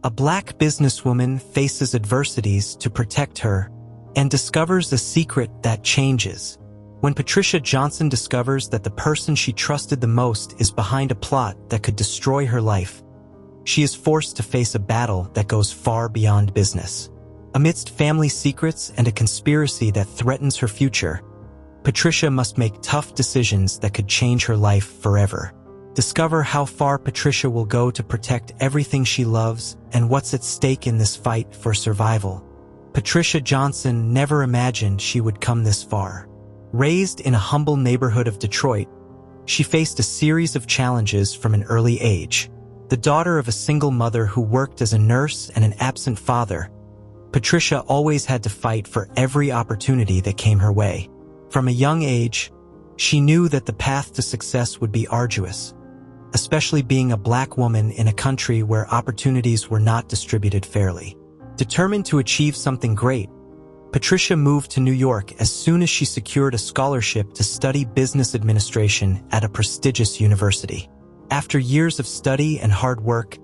A black businesswoman faces adversities to protect her and discovers a secret that changes. When Patricia Johnson discovers that the person she trusted the most is behind a plot that could destroy her life, she is forced to face a battle that goes far beyond business. Amidst family secrets and a conspiracy that threatens her future, Patricia must make tough decisions that could change her life forever. Discover how far Patricia will go to protect everything she loves and what's at stake in this fight for survival. Patricia Johnson never imagined she would come this far. Raised in a humble neighborhood of Detroit, she faced a series of challenges from an early age. The daughter of a single mother who worked as a nurse and an absent father, Patricia always had to fight for every opportunity that came her way. From a young age, she knew that the path to success would be arduous, especially being a black woman in a country where opportunities were not distributed fairly. Determined to achieve something great, Patricia moved to New York as soon as she secured a scholarship to study business administration at a prestigious university. After years of study and hard work,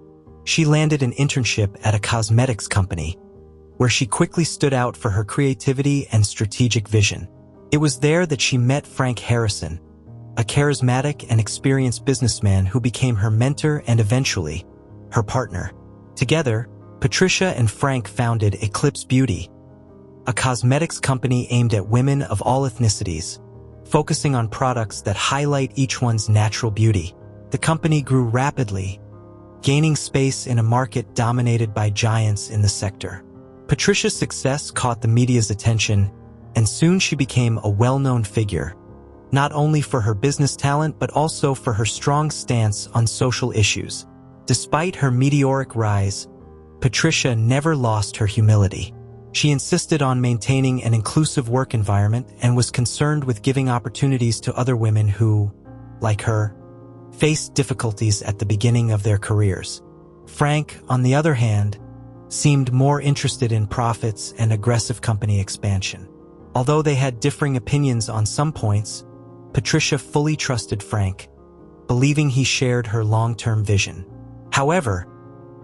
she landed an internship at a cosmetics company, where she quickly stood out for her creativity and strategic vision. It was there that she met Frank Harrison, a charismatic and experienced businessman who became her mentor and eventually her partner. Together, Patricia and Frank founded Eclipse Beauty, a cosmetics company aimed at women of all ethnicities, focusing on products that highlight each one's natural beauty. The company grew rapidly, gaining space in a market dominated by giants in the sector. Patricia's success caught the media's attention, and soon she became a well-known figure, not only for her business talent but also for her strong stance on social issues. Despite her meteoric rise, Patricia never lost her humility. She insisted on maintaining an inclusive work environment and was concerned with giving opportunities to other women who, like her, faced difficulties at the beginning of their careers. Frank, on the other hand, seemed more interested in profits and aggressive company expansion. Although they had differing opinions on some points, Patricia fully trusted Frank, believing he shared her long-term vision. However,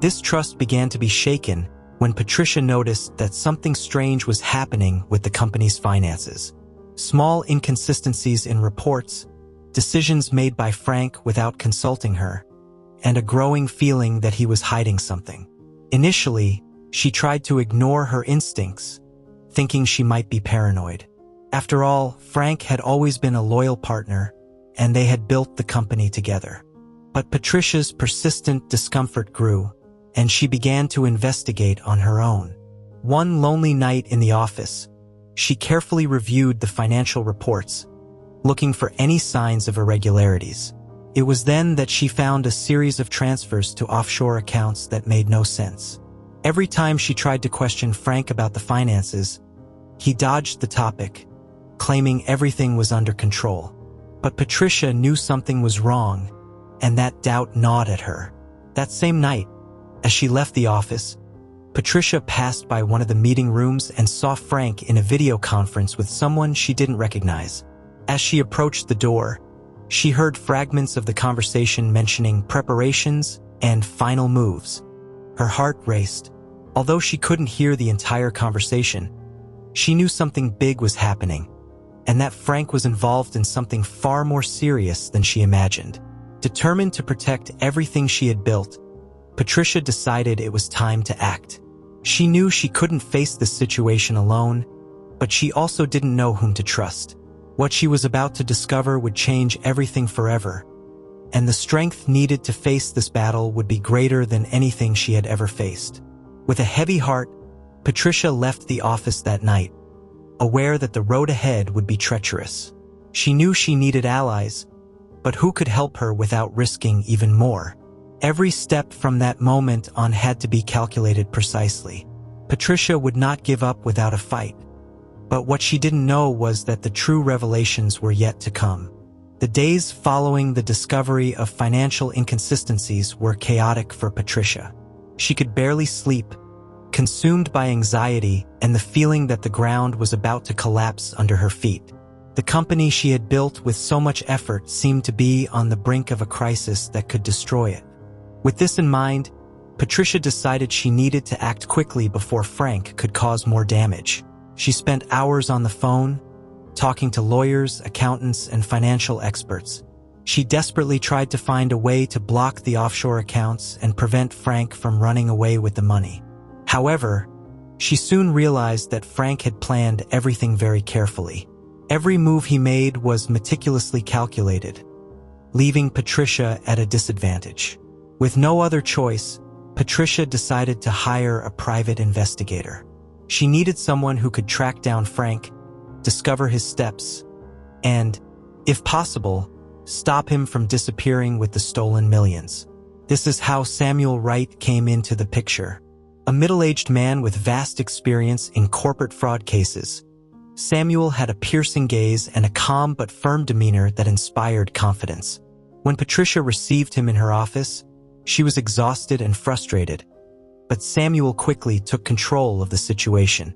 this trust began to be shaken when Patricia noticed that something strange was happening with the company's finances. Small inconsistencies in reports, decisions made by Frank without consulting her, and a growing feeling that he was hiding something. Initially, she tried to ignore her instincts, thinking she might be paranoid. After all, Frank had always been a loyal partner, and they had built the company together. But Patricia's persistent discomfort grew, and she began to investigate on her own. One lonely night in the office, she carefully reviewed the financial reports, looking for any signs of irregularities. It was then that she found a series of transfers to offshore accounts that made no sense. Every time she tried to question Frank about the finances, he dodged the topic, claiming everything was under control. But Patricia knew something was wrong, and that doubt gnawed at her. That same night, as she left the office, Patricia passed by one of the meeting rooms and saw Frank in a video conference with someone she didn't recognize. As she approached the door, she heard fragments of the conversation mentioning preparations and final moves. Her heart raced. Although she couldn't hear the entire conversation, she knew something big was happening, and that Frank was involved in something far more serious than she imagined. Determined to protect everything she had built, Patricia decided it was time to act. She knew she couldn't face this situation alone, but she also didn't know whom to trust. What she was about to discover would change everything forever, and the strength needed to face this battle would be greater than anything she had ever faced. With a heavy heart, Patricia left the office that night, aware that the road ahead would be treacherous. She knew she needed allies, but who could help her without risking even more? Every step from that moment on had to be calculated precisely. Patricia would not give up without a fight. But what she didn't know was that the true revelations were yet to come. The days following the discovery of financial inconsistencies were chaotic for Patricia. She could barely sleep, consumed by anxiety and the feeling that the ground was about to collapse under her feet. The company she had built with so much effort seemed to be on the brink of a crisis that could destroy it. With this in mind, Patricia decided she needed to act quickly before Frank could cause more damage. She spent hours on the phone, talking to lawyers, accountants, and financial experts. She desperately tried to find a way to block the offshore accounts and prevent Frank from running away with the money. However, she soon realized that Frank had planned everything very carefully. Every move he made was meticulously calculated, leaving Patricia at a disadvantage. With no other choice, Patricia decided to hire a private investigator. She needed someone who could track down Frank, discover his steps, and, if possible, stop him from disappearing with the stolen millions. This is how Samuel Wright came into the picture. A middle-aged man with vast experience in corporate fraud cases, Samuel had a piercing gaze and a calm but firm demeanor that inspired confidence. When Patricia received him in her office, she was exhausted and frustrated, but Samuel quickly took control of the situation.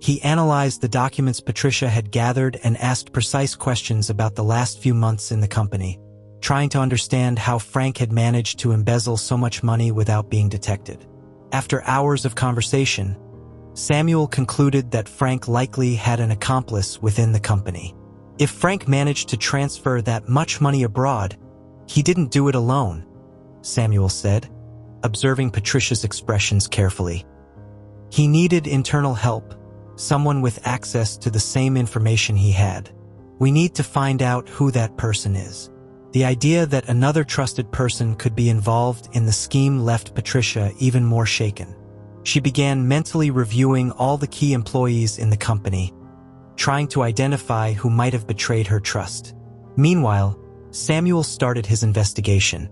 He analyzed the documents Patricia had gathered and asked precise questions about the last few months in the company, trying to understand how Frank had managed to embezzle so much money without being detected. After hours of conversation, Samuel concluded that Frank likely had an accomplice within the company. If Frank managed to transfer that much money abroad, he didn't do it alone, Samuel said, observing Patricia's expressions carefully. He needed internal help, someone with access to the same information he had. We need to find out who that person is. The idea that another trusted person could be involved in the scheme left Patricia even more shaken. She began mentally reviewing all the key employees in the company, trying to identify who might have betrayed her trust. Meanwhile, Samuel started his investigation,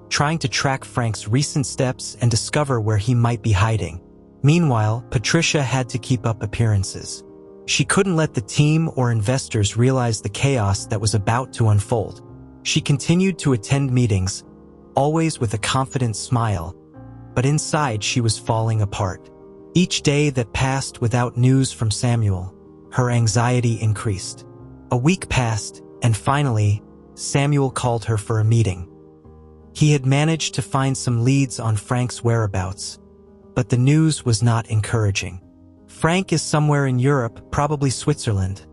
trying to track Frank's recent steps and discover where he might be hiding. Meanwhile, Patricia had to keep up appearances. She couldn't let the team or investors realize the chaos that was about to unfold. She continued to attend meetings, always with a confident smile, but inside she was falling apart. Each day that passed without news from Samuel, her anxiety increased. A week passed, and finally, Samuel called her for a meeting. He had managed to find some leads on Frank's whereabouts, but the news was not encouraging. Frank is somewhere in Europe, probably Switzerland,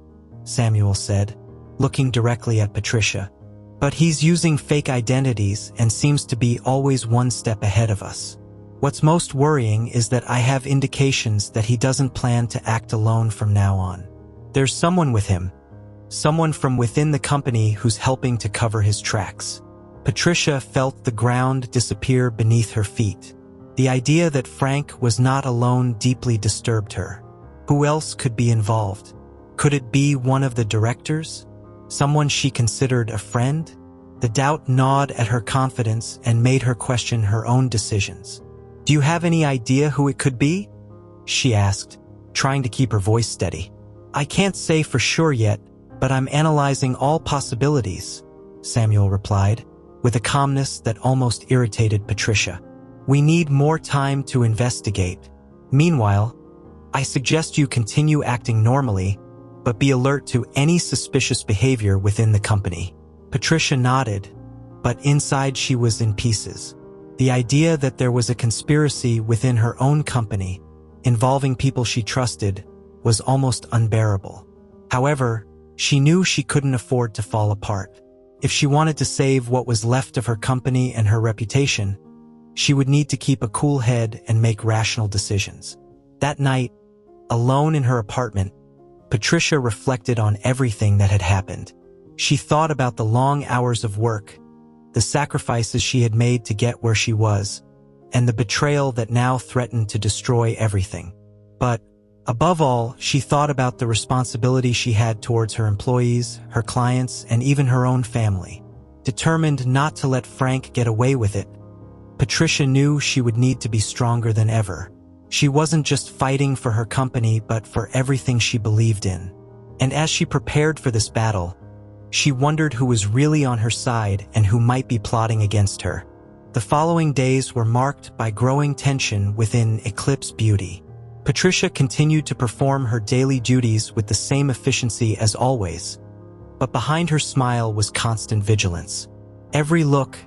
Samuel said, looking directly at Patricia. But he's using fake identities and seems to be always one step ahead of us. What's most worrying is that I have indications that he doesn't plan to act alone from now on. There's someone with him, someone from within the company who's helping to cover his tracks. Patricia felt the ground disappear beneath her feet. The idea that Frank was not alone deeply disturbed her. Who else could be involved? Could it be one of the directors? Someone she considered a friend? The doubt gnawed at her confidence and made her question her own decisions. Do you have any idea who it could be? She asked, trying to keep her voice steady. I can't say for sure yet, but I'm analyzing all possibilities, Samuel replied, with a calmness that almost irritated Patricia. We need more time to investigate. Meanwhile, I suggest you continue acting normally, but be alert to any suspicious behavior within the company. Patricia nodded, but inside she was in pieces. The idea that there was a conspiracy within her own company, involving people she trusted, was almost unbearable. However, she knew she couldn't afford to fall apart. If she wanted to save what was left of her company and her reputation, she would need to keep a cool head and make rational decisions. That night, alone in her apartment, Patricia reflected on everything that had happened. She thought about the long hours of work, the sacrifices she had made to get where she was, and the betrayal that now threatened to destroy everything. But, above all, she thought about the responsibility she had towards her employees, her clients, and even her own family. Determined not to let Frank get away with it, Patricia knew she would need to be stronger than ever. She wasn't just fighting for her company, but for everything she believed in. And as she prepared for this battle, she wondered who was really on her side and who might be plotting against her. The following days were marked by growing tension within Eclipse Beauty. Patricia continued to perform her daily duties with the same efficiency as always, but behind her smile was constant vigilance. Every look,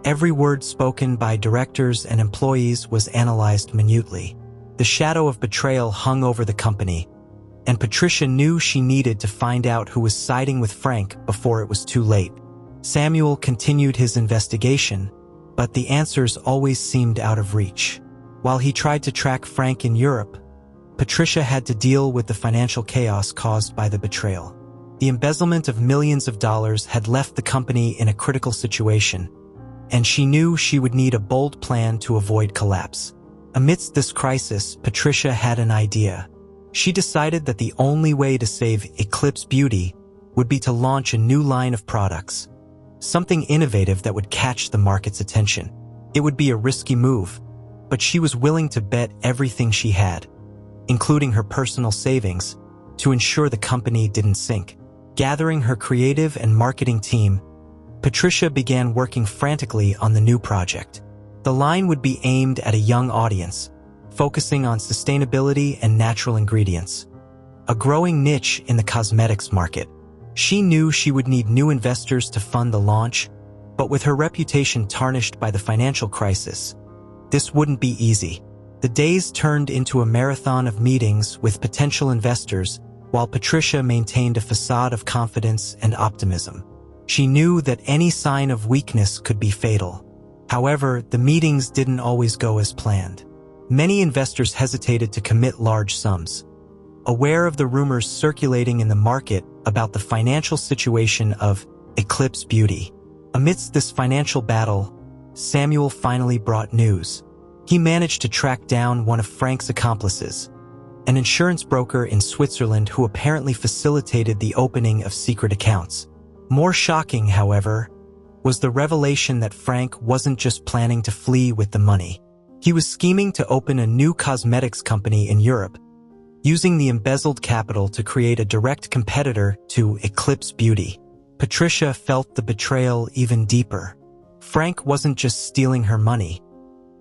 Every word spoken by directors and employees was analyzed minutely. The shadow of betrayal hung over the company, and Patricia knew she needed to find out who was siding with Frank before it was too late. Samuel continued his investigation, but the answers always seemed out of reach. While he tried to track Frank in Europe, Patricia had to deal with the financial chaos caused by the betrayal. The embezzlement of millions of dollars had left the company in a critical situation, and she knew she would need a bold plan to avoid collapse. Amidst this crisis, Patricia had an idea. She decided that the only way to save Eclipse Beauty would be to launch a new line of products, something innovative that would catch the market's attention. It would be a risky move, but she was willing to bet everything she had, including her personal savings, to ensure the company didn't sink. Gathering her creative and marketing team, Patricia began working frantically on the new project. The line would be aimed at a young audience, focusing on sustainability and natural ingredients, a growing niche in the cosmetics market. She knew she would need new investors to fund the launch, but with her reputation tarnished by the financial crisis, this wouldn't be easy. The days turned into a marathon of meetings with potential investors, while Patricia maintained a facade of confidence and optimism. She knew that any sign of weakness could be fatal. However, the meetings didn't always go as planned. Many investors hesitated to commit large sums, aware of the rumors circulating in the market about the financial situation of Eclipse Beauty. Amidst this financial battle, Samuel finally brought news. He managed to track down one of Frank's accomplices, an insurance broker in Switzerland who apparently facilitated the opening of secret accounts. More shocking, however, was the revelation that Frank wasn't just planning to flee with the money. He was scheming to open a new cosmetics company in Europe, using the embezzled capital to create a direct competitor to Eclipse Beauty. Patricia felt the betrayal even deeper. Frank wasn't just stealing her money.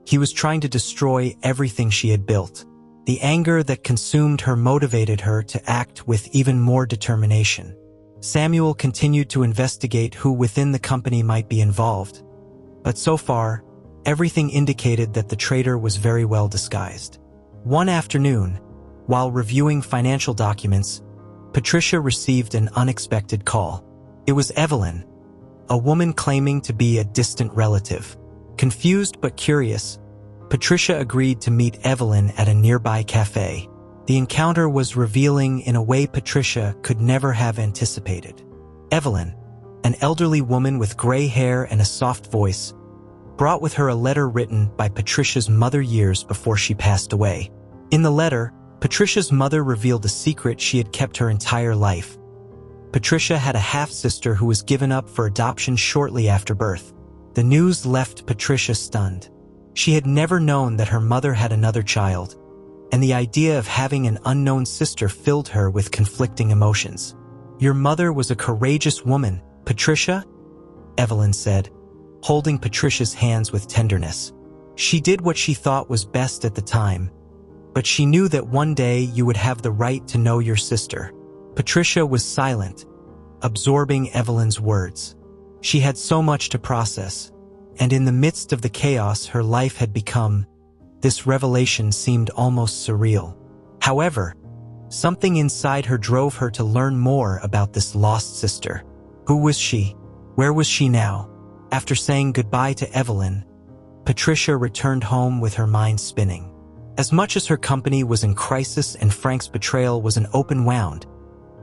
He was trying to destroy everything she had built. The anger that consumed her motivated her to act with even more determination. Samuel continued to investigate who within the company might be involved, but so far, everything indicated that the traitor was very well disguised. One afternoon, while reviewing financial documents, Patricia received an unexpected call. It was Evelyn, a woman claiming to be a distant relative. Confused but curious, Patricia agreed to meet Evelyn at a nearby cafe. The encounter was revealing in a way Patricia could never have anticipated. Evelyn, an elderly woman with gray hair and a soft voice, brought with her a letter written by Patricia's mother years before she passed away. In the letter, Patricia's mother revealed a secret she had kept her entire life. Patricia had a half-sister who was given up for adoption shortly after birth. The news left Patricia stunned. She had never known that her mother had another child, and the idea of having an unknown sister filled her with conflicting emotions. "Your mother was a courageous woman, Patricia," Evelyn said, holding Patricia's hands with tenderness. "She did what she thought was best at the time, but she knew that one day you would have the right to know your sister." Patricia was silent, absorbing Evelyn's words. She had so much to process, and in the midst of the chaos her life had become, this revelation seemed almost surreal. However, something inside her drove her to learn more about this lost sister. Who was she? Where was she now? After saying goodbye to Evelyn, Patricia returned home with her mind spinning. As much as her company was in crisis and Frank's betrayal was an open wound,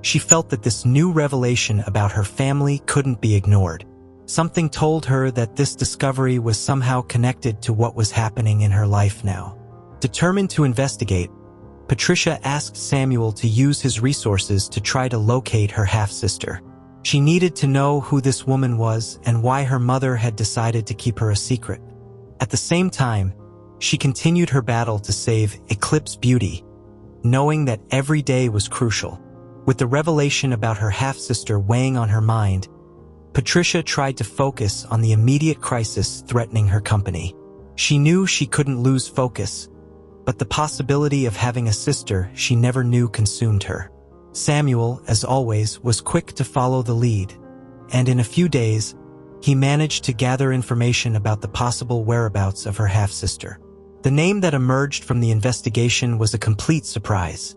she felt that this new revelation about her family couldn't be ignored. Something told her that this discovery was somehow connected to what was happening in her life now. Determined to investigate, Patricia asked Samuel to use his resources to try to locate her half-sister. She needed to know who this woman was and why her mother had decided to keep her a secret. At the same time, she continued her battle to save Eclipse Beauty, knowing that every day was crucial. With the revelation about her half-sister weighing on her mind, Patricia tried to focus on the immediate crisis threatening her company. She knew she couldn't lose focus, but the possibility of having a sister she never knew consumed her. Samuel, as always, was quick to follow the lead, and in a few days, he managed to gather information about the possible whereabouts of her half-sister. The name that emerged from the investigation was a complete surprise.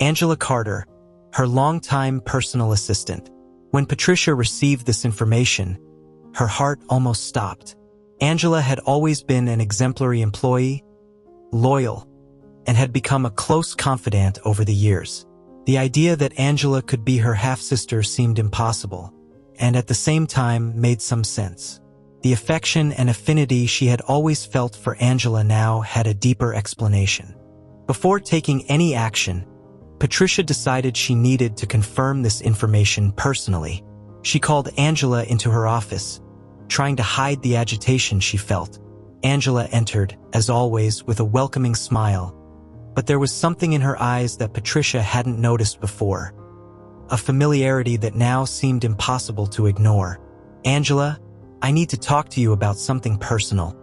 Angela Carter, her longtime personal assistant. When Patricia received this information, her heart almost stopped. Angela had always been an exemplary employee, loyal, and had become a close confidant over the years. The idea that Angela could be her half-sister seemed impossible, and at the same time made some sense. The affection and affinity she had always felt for Angela now had a deeper explanation. Before taking any action, Patricia decided she needed to confirm this information personally. She called Angela into her office, trying to hide the agitation she felt. Angela entered, as always, with a welcoming smile, but there was something in her eyes that Patricia hadn't noticed before, a familiarity that now seemed impossible to ignore. "Angela, I need to talk to you about something personal,"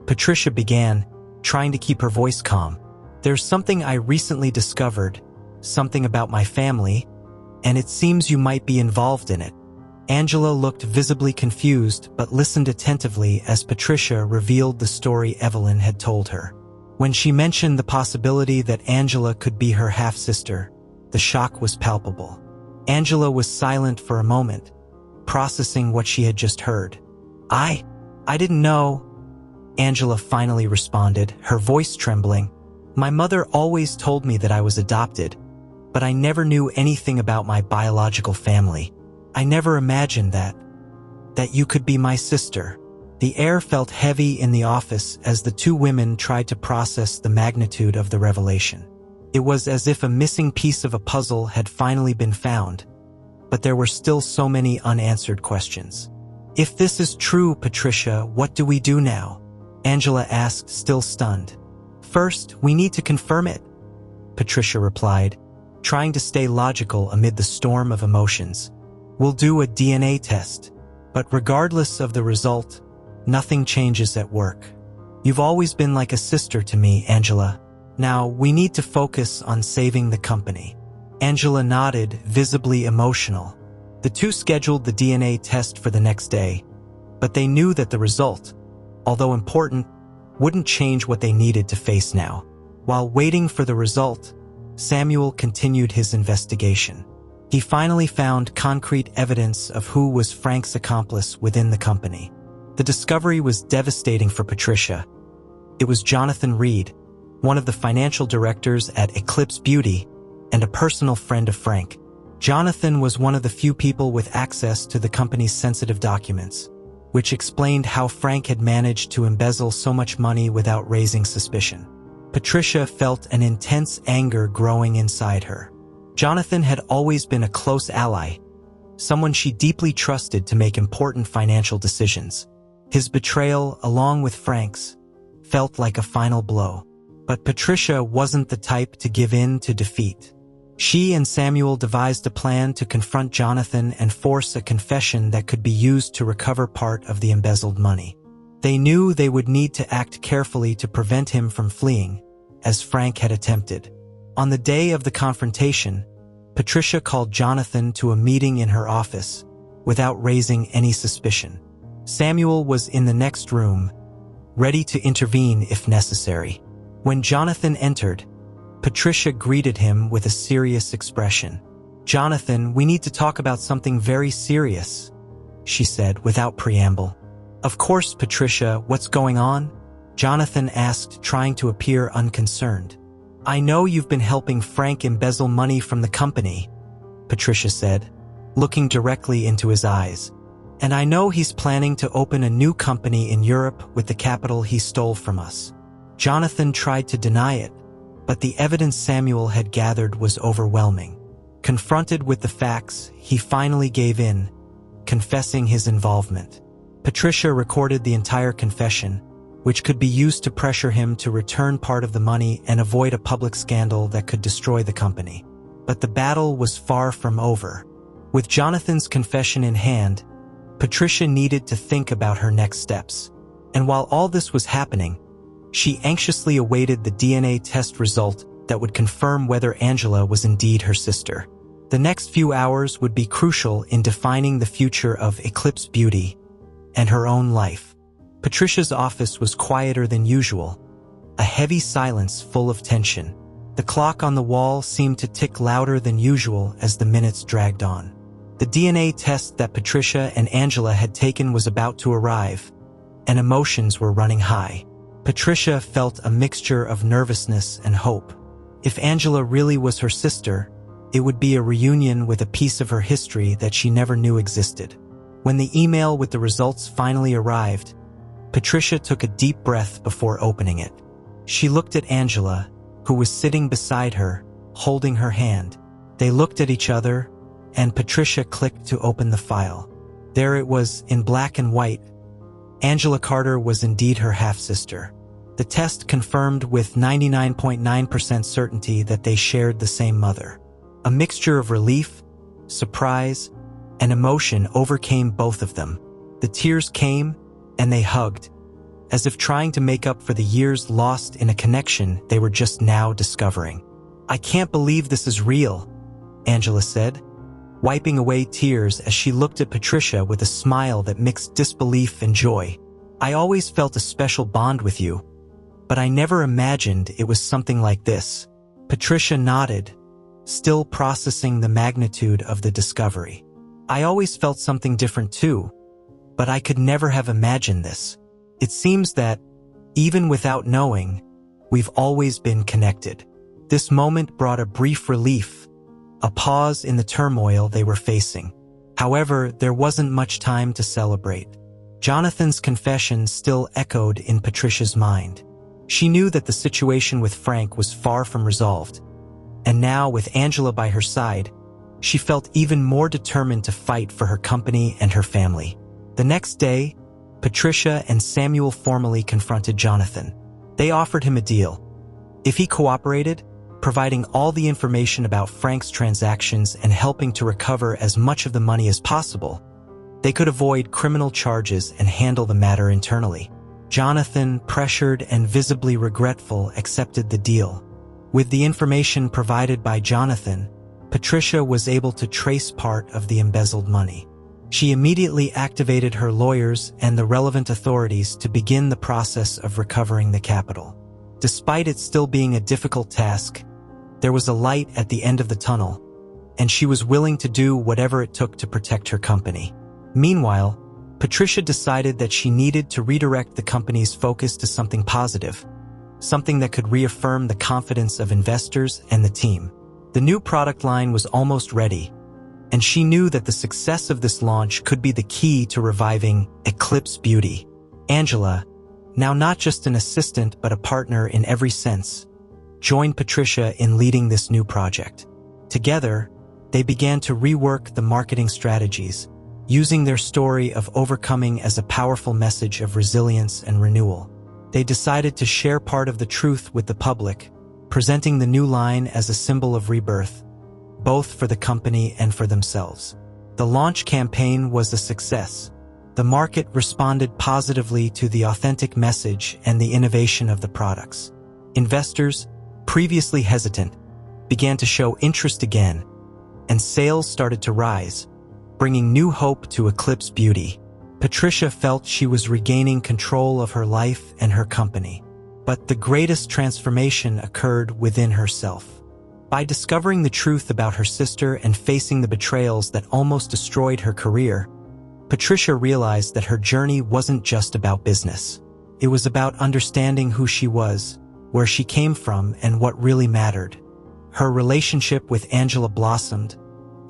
Patricia began, trying to keep her voice calm. "There's something I recently discovered, something about my family, and it seems you might be involved in it." Angela looked visibly confused but listened attentively as Patricia revealed the story Evelyn had told her. When she mentioned the possibility that Angela could be her half-sister, the shock was palpable. Angela was silent for a moment, processing what she had just heard. I didn't know," Angela finally responded, her voice trembling. "My mother always told me that I was adopted, but I never knew anything about my biological family. I never imagined that you could be my sister." The air felt heavy in the office as the two women tried to process the magnitude of the revelation. It was as if a missing piece of a puzzle had finally been found, but there were still so many unanswered questions. "If this is true, Patricia, what do we do now?" Angela asked, still stunned. "First, we need to confirm it," Patricia replied, trying to stay logical amid the storm of emotions. "We'll do a DNA test, but regardless of the result, nothing changes at work. You've always been like a sister to me, Angela. Now, we need to focus on saving the company." Angela nodded, visibly emotional. The two scheduled the DNA test for the next day, but they knew that the result, although important, wouldn't change what they needed to face now. While waiting for the result, Samuel continued his investigation. He finally found concrete evidence of who was Frank's accomplice within the company. The discovery was devastating for Patricia. It was Jonathan Reed, one of the financial directors at Eclipse Beauty and a personal friend of Frank. Jonathan was one of the few people with access to the company's sensitive documents, which explained how Frank had managed to embezzle so much money without raising suspicion. Patricia felt an intense anger growing inside her. Jonathan had always been a close ally, someone she deeply trusted to make important financial decisions. His betrayal, along with Frank's, felt like a final blow. But Patricia wasn't the type to give in to defeat. She and Samuel devised a plan to confront Jonathan and force a confession that could be used to recover part of the embezzled money. They knew they would need to act carefully to prevent him from fleeing, as Frank had attempted. On the day of the confrontation, Patricia called Jonathan to a meeting in her office, without raising any suspicion. Samuel was in the next room, ready to intervene if necessary. When Jonathan entered, Patricia greeted him with a serious expression. "Jonathan, we need to talk about something very serious," she said without preamble. "Of course, Patricia, what's going on?" Jonathan asked, trying to appear unconcerned. "I know you've been helping Frank embezzle money from the company," Patricia said, looking directly into his eyes. "And I know he's planning to open a new company in Europe with the capital he stole from us." Jonathan tried to deny it, but the evidence Samuel had gathered was overwhelming. Confronted with the facts, he finally gave in, confessing his involvement. Patricia recorded the entire confession, which could be used to pressure him to return part of the money and avoid a public scandal that could destroy the company. But the battle was far from over. With Jonathan's confession in hand, Patricia needed to think about her next steps. And while all this was happening, she anxiously awaited the DNA test result that would confirm whether Angela was indeed her sister. The next few hours would be crucial in defining the future of Eclipse Beauty and her own life. Patricia's office was quieter than usual, a heavy silence full of tension. The clock on the wall seemed to tick louder than usual as the minutes dragged on. The DNA test that Patricia and Angela had taken was about to arrive, and emotions were running high. Patricia felt a mixture of nervousness and hope. If Angela really was her sister, it would be a reunion with a piece of her history that she never knew existed. When the email with the results finally arrived, Patricia took a deep breath before opening it. She looked at Angela, who was sitting beside her, holding her hand. They looked at each other, and Patricia clicked to open the file. There it was, in black and white. Angela Carter was indeed her half-sister. The test confirmed with 99.9% certainty that they shared the same mother. A mixture of relief, surprise, and emotion overcame both of them. The tears came, and they hugged, as if trying to make up for the years lost in a connection they were just now discovering. "I can't believe this is real," Angela said, wiping away tears as she looked at Patricia with a smile that mixed disbelief and joy. "I always felt a special bond with you, but I never imagined it was something like this." Patricia nodded, still processing the magnitude of the discovery. "I always felt something different too, but I could never have imagined this. It seems that, even without knowing, we've always been connected." This moment brought a brief relief, a pause in the turmoil they were facing. However, there wasn't much time to celebrate. Jonathan's confession still echoed in Patricia's mind. She knew that the situation with Frank was far from resolved, and now, with Angela by her side, she felt even more determined to fight for her company and her family. The next day, Patricia and Samuel formally confronted Jonathan. They offered him a deal. If he cooperated, providing all the information about Frank's transactions and helping to recover as much of the money as possible, they could avoid criminal charges and handle the matter internally. Jonathan, pressured and visibly regretful, accepted the deal. With the information provided by Jonathan, Patricia was able to trace part of the embezzled money. She immediately activated her lawyers and the relevant authorities to begin the process of recovering the capital. Despite it still being a difficult task, there was a light at the end of the tunnel, and she was willing to do whatever it took to protect her company. Meanwhile, Patricia decided that she needed to redirect the company's focus to something positive, something that could reaffirm the confidence of investors and the team. The new product line was almost ready, and she knew that the success of this launch could be the key to reviving Eclipse Beauty. Angela, now not just an assistant but a partner in every sense, joined Patricia in leading this new project. Together, they began to rework the marketing strategies, using their story of overcoming as a powerful message of resilience and renewal. They decided to share part of the truth with the public, presenting the new line as a symbol of rebirth, both for the company and for themselves. The launch campaign was a success. The market responded positively to the authentic message and the innovation of the products. Investors, previously hesitant, began to show interest again, and sales started to rise, bringing new hope to Eclipse Beauty. Patricia felt she was regaining control of her life and her company. But the greatest transformation occurred within herself. By discovering the truth about her sister and facing the betrayals that almost destroyed her career, Patricia realized that her journey wasn't just about business. It was about understanding who she was, where she came from, and what really mattered. Her relationship with Angela blossomed,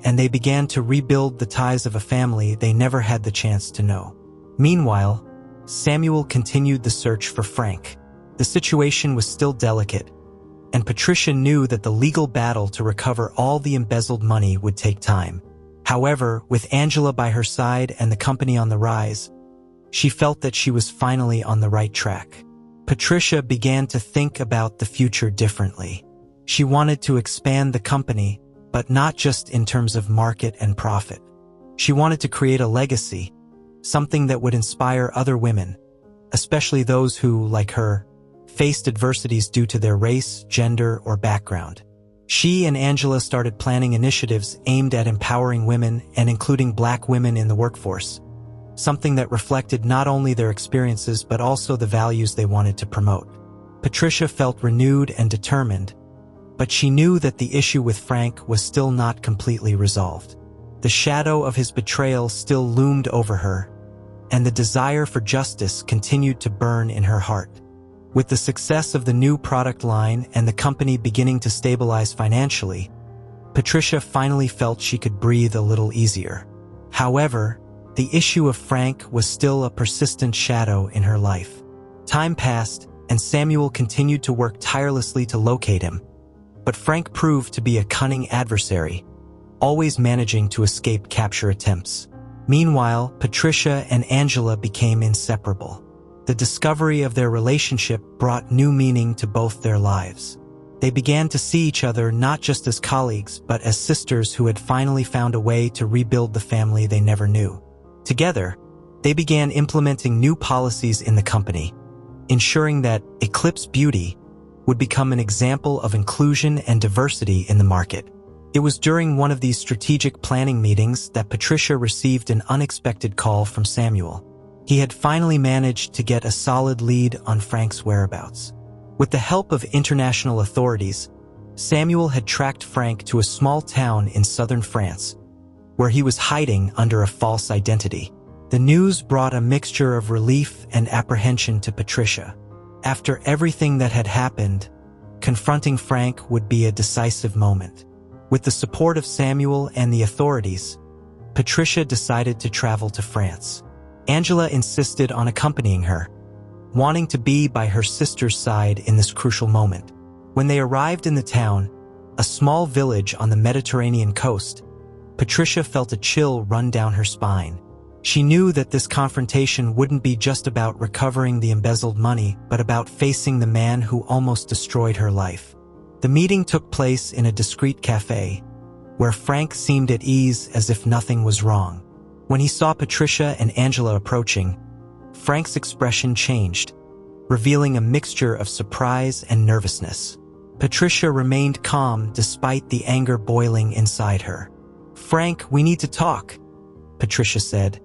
and they began to rebuild the ties of a family they never had the chance to know. Meanwhile, Samuel continued the search for Frank. The situation was still delicate, and Patricia knew that the legal battle to recover all the embezzled money would take time. However, with Angela by her side and the company on the rise, she felt that she was finally on the right track. Patricia began to think about the future differently. She wanted to expand the company, but not just in terms of market and profit. She wanted to create a legacy, something that would inspire other women, especially those who, like her, faced adversities due to their race, gender, or background. She and Angela started planning initiatives aimed at empowering women and including Black women in the workforce, something that reflected not only their experiences but also the values they wanted to promote. Patricia felt renewed and determined, but she knew that the issue with Frank was still not completely resolved. The shadow of his betrayal still loomed over her, and the desire for justice continued to burn in her heart. With the success of the new product line and the company beginning to stabilize financially, Patricia finally felt she could breathe a little easier. However, the issue of Frank was still a persistent shadow in her life. Time passed, and Samuel continued to work tirelessly to locate him, but Frank proved to be a cunning adversary, always managing to escape capture attempts. Meanwhile, Patricia and Angela became inseparable. The discovery of their relationship brought new meaning to both their lives. They began to see each other not just as colleagues, but as sisters who had finally found a way to rebuild the family they never knew. Together, they began implementing new policies in the company, ensuring that Eclipse Beauty would become an example of inclusion and diversity in the market. It was during one of these strategic planning meetings that Patricia received an unexpected call from Samuel. He had finally managed to get a solid lead on Frank's whereabouts. With the help of international authorities, Samuel had tracked Frank to a small town in southern France, where he was hiding under a false identity. The news brought a mixture of relief and apprehension to Patricia. After everything that had happened, confronting Frank would be a decisive moment. With the support of Samuel and the authorities, Patricia decided to travel to France. Angela insisted on accompanying her, wanting to be by her sister's side in this crucial moment. When they arrived in the town, a small village on the Mediterranean coast, Patricia felt a chill run down her spine. She knew that this confrontation wouldn't be just about recovering the embezzled money, but about facing the man who almost destroyed her life. The meeting took place in a discreet cafe, where Frank seemed at ease as if nothing was wrong. When he saw Patricia and Angela approaching, Frank's expression changed, revealing a mixture of surprise and nervousness. Patricia remained calm despite the anger boiling inside her. "Frank, we need to talk," Patricia said,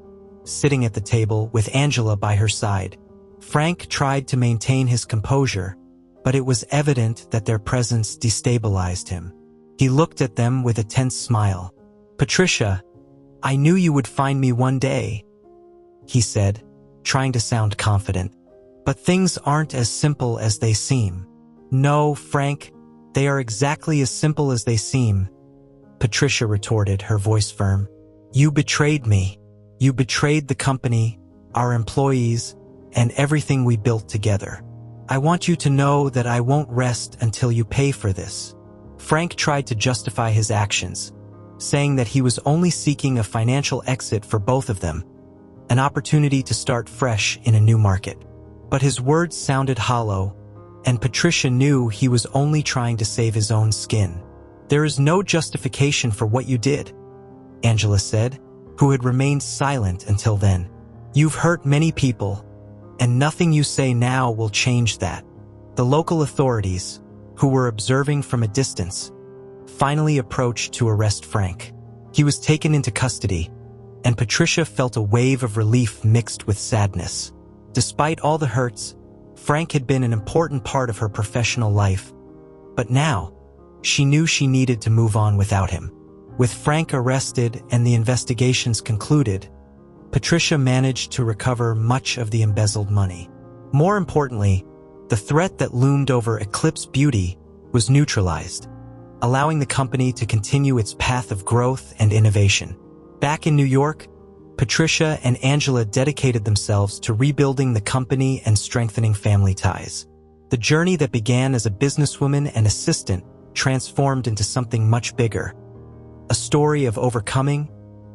sitting at the table with Angela by her side. Frank tried to maintain his composure, but it was evident that their presence destabilized him. He looked at them with a tense smile. "Patricia, I knew you would find me one day," he said, trying to sound confident. "But things aren't as simple as they seem." "No, Frank, they are exactly as simple as they seem," Patricia retorted, her voice firm. "You betrayed me. You betrayed the company, our employees, and everything we built together. I want you to know that I won't rest until you pay for this." Frank tried to justify his actions, saying that he was only seeking a financial exit for both of them, an opportunity to start fresh in a new market. But his words sounded hollow, and Patricia knew he was only trying to save his own skin. "There is no justification for what you did," Angela said, who had remained silent until then. "You've hurt many people, and nothing you say now will change that." The local authorities, who were observing from a distance, finally approached to arrest Frank. He was taken into custody, and Patricia felt a wave of relief mixed with sadness. Despite all the hurts, Frank had been an important part of her professional life, but now, she knew she needed to move on without him. With Frank arrested and the investigations concluded, Patricia managed to recover much of the embezzled money. More importantly, the threat that loomed over Eclipse Beauty was neutralized, allowing the company to continue its path of growth and innovation. Back in New York, Patricia and Angela dedicated themselves to rebuilding the company and strengthening family ties. The journey that began as a businesswoman and assistant transformed into something much bigger, a story of overcoming,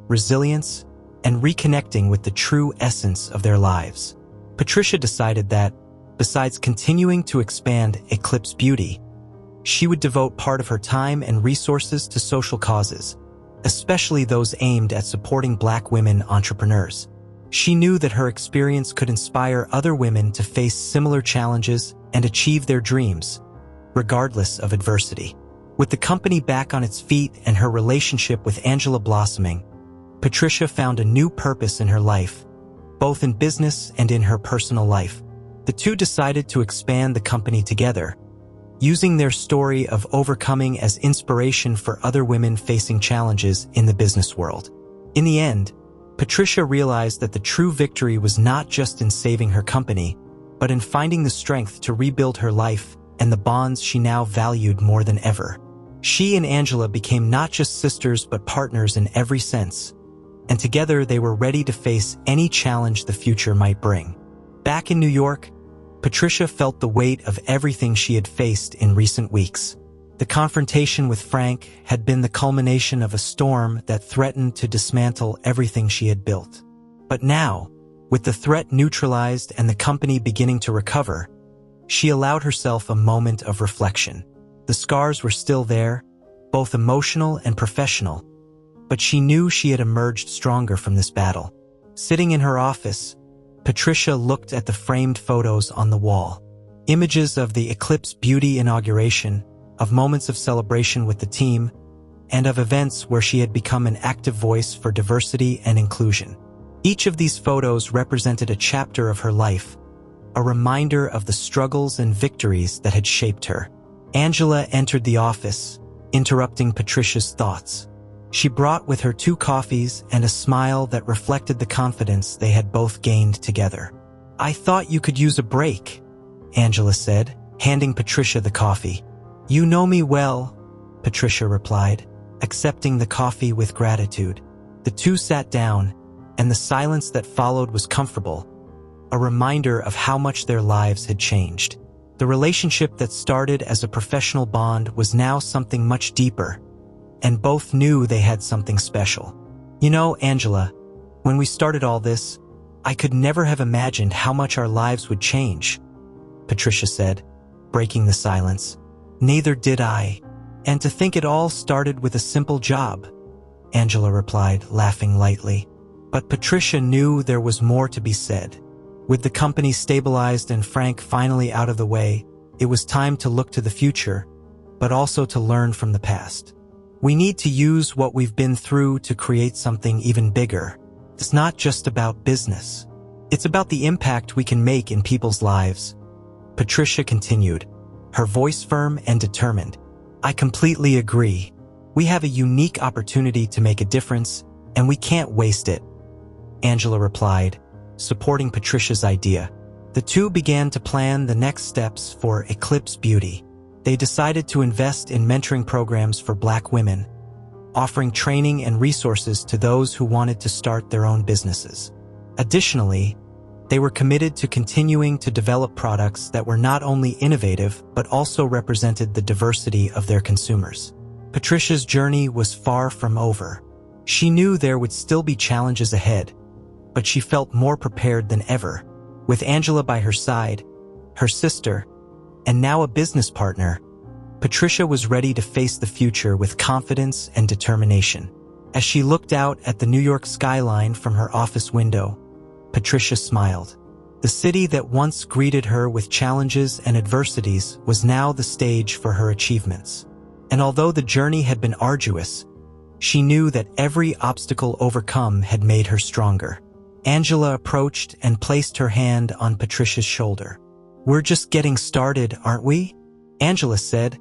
resilience, and reconnecting with the true essence of their lives. Patricia decided that, besides continuing to expand Eclipse Beauty, she would devote part of her time and resources to social causes, especially those aimed at supporting Black women entrepreneurs. She knew that her experience could inspire other women to face similar challenges and achieve their dreams, regardless of adversity. With the company back on its feet and her relationship with Angela blossoming, Patricia found a new purpose in her life, both in business and in her personal life. The two decided to expand the company together, using their story of overcoming as inspiration for other women facing challenges in the business world. In the end, Patricia realized that the true victory was not just in saving her company, but in finding the strength to rebuild her life and the bonds she now valued more than ever. She and Angela became not just sisters but partners in every sense, and together they were ready to face any challenge the future might bring. Back in New York, Patricia felt the weight of everything she had faced in recent weeks. The confrontation with Frank had been the culmination of a storm that threatened to dismantle everything she had built. But now, with the threat neutralized and the company beginning to recover, she allowed herself a moment of reflection. The scars were still there, both emotional and professional, but she knew she had emerged stronger from this battle. Sitting in her office, Patricia looked at the framed photos on the wall. Images of the Eclipse Beauty inauguration, of moments of celebration with the team, and of events where she had become an active voice for diversity and inclusion. Each of these photos represented a chapter of her life, a reminder of the struggles and victories that had shaped her. Angela entered the office, interrupting Patricia's thoughts. She brought with her 2 coffees and a smile that reflected the confidence they had both gained together. "I thought you could use a break," Angela said, handing Patricia the coffee. "You know me well," Patricia replied, accepting the coffee with gratitude. The two sat down, and the silence that followed was comfortable, a reminder of how much their lives had changed. The relationship that started as a professional bond was now something much deeper, and both knew they had something special. "You know, Angela, when we started all this, I could never have imagined how much our lives would change," Patricia said, breaking the silence. "Neither did I. And to think it all started with a simple job," Angela replied, laughing lightly. But Patricia knew there was more to be said. With the company stabilized and Frank finally out of the way, it was time to look to the future, but also to learn from the past. "We need to use what we've been through to create something even bigger. It's not just about business. It's about the impact we can make in people's lives," Patricia continued, her voice firm and determined. "I completely agree. We have a unique opportunity to make a difference, and we can't waste it," Angela replied, supporting Patricia's idea. The two began to plan the next steps for Eclipse Beauty. They decided to invest in mentoring programs for Black women, offering training and resources to those who wanted to start their own businesses. Additionally, they were committed to continuing to develop products that were not only innovative but also represented the diversity of their consumers. Patricia's journey was far from over. She knew there would still be challenges ahead, but she felt more prepared than ever. With Angela by her side, her sister, and now a business partner, Patricia was ready to face the future with confidence and determination. As she looked out at the New York skyline from her office window, Patricia smiled. The city that once greeted her with challenges and adversities was now the stage for her achievements. And although the journey had been arduous, she knew that every obstacle overcome had made her stronger. Angela approached and placed her hand on Patricia's shoulder. "We're just getting started, aren't we?" Angela said,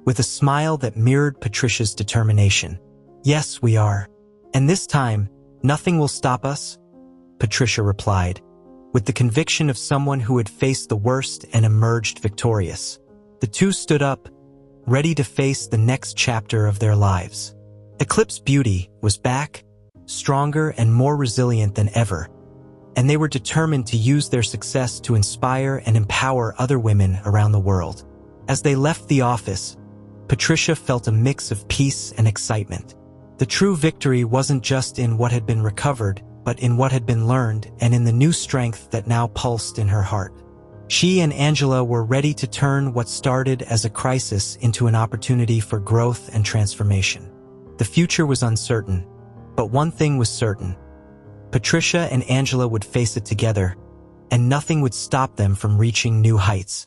with a smile that mirrored Patricia's determination. "Yes, we are. And this time, nothing will stop us," Patricia replied, with the conviction of someone who had faced the worst and emerged victorious. The two stood up, ready to face the next chapter of their lives. Eclipse Beauty was back, stronger and more resilient than ever, and they were determined to use their success to inspire and empower other women around the world. As they left the office, Patricia felt a mix of peace and excitement. The true victory wasn't just in what had been recovered, but in what had been learned and in the new strength that now pulsed in her heart. She and Angela were ready to turn what started as a crisis into an opportunity for growth and transformation. The future was uncertain, but one thing was certain. Patricia and Angela would face it together, and nothing would stop them from reaching new heights.